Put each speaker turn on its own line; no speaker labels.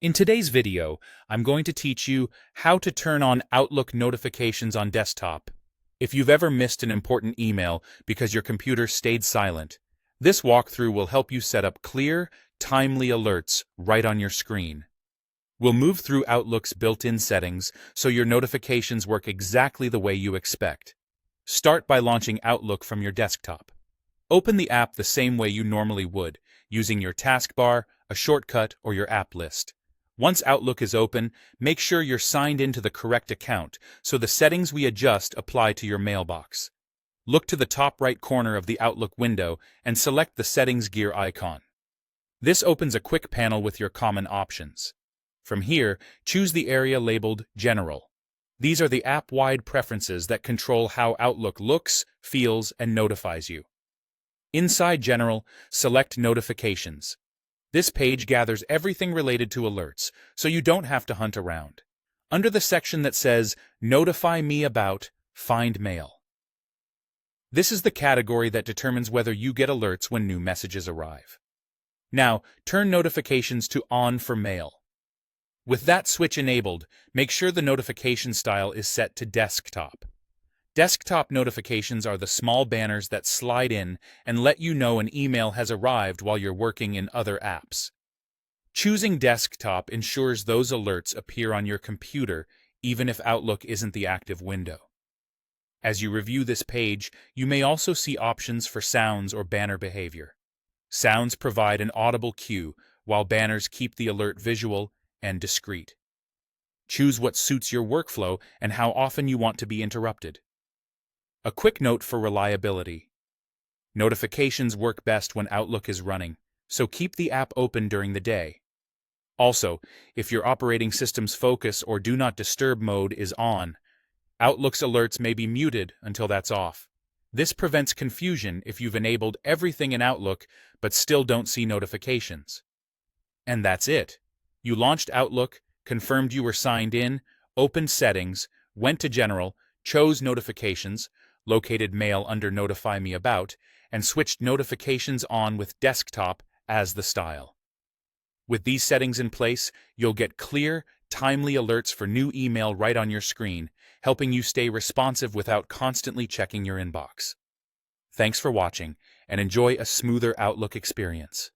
In today's video, I'm going to teach you how to turn on Outlook notifications on desktop. If you've ever missed an important email because your computer stayed silent, this walkthrough will help you set up clear, timely alerts right on your screen. We'll move through Outlook's built-in settings so your notifications work exactly the way you expect. Start by launching Outlook from your desktop. Open the app the same way you normally would, using your taskbar, a shortcut, or your app list. Once Outlook is open, make sure you're signed into the correct account so the settings we adjust apply to your mailbox. Look to the top right corner of the Outlook window and select the Settings gear icon. This opens a quick panel with your common options. From here, choose the area labeled General. These are the app-wide preferences that control how Outlook looks, feels, and notifies you. Inside General, select Notifications. This page gathers everything related to alerts, so you don't have to hunt around. Under the section that says Notify Me About, find Mail. This is the category that determines whether you get alerts when new messages arrive. Now, turn notifications to On for Mail. With that switch enabled, make sure the notification style is set to Desktop. Desktop notifications are the small banners that slide in and let you know an email has arrived while you're working in other apps. Choosing Desktop ensures those alerts appear on your computer even if Outlook isn't the active window. As you review this page, you may also see options for sounds or banner behavior. Sounds provide an audible cue, while banners keep the alert visual and discreet. Choose what suits your workflow and how often you want to be interrupted. A quick note for reliability. Notifications work best when Outlook is running, so keep the app open during the day. Also, if your operating system's focus or Do Not Disturb mode is on, Outlook's alerts may be muted until that's off. This prevents confusion if you've enabled everything in Outlook but still don't see notifications. And that's it. You launched Outlook, confirmed you were signed in, opened Settings, went to General, chose Notifications, located Mail under Notify Me About, and switched notifications on with Desktop as the style. With these settings in place, you'll get clear, timely alerts for new email right on your screen, helping you stay responsive without constantly checking your inbox. Thanks for watching, and enjoy a smoother Outlook experience.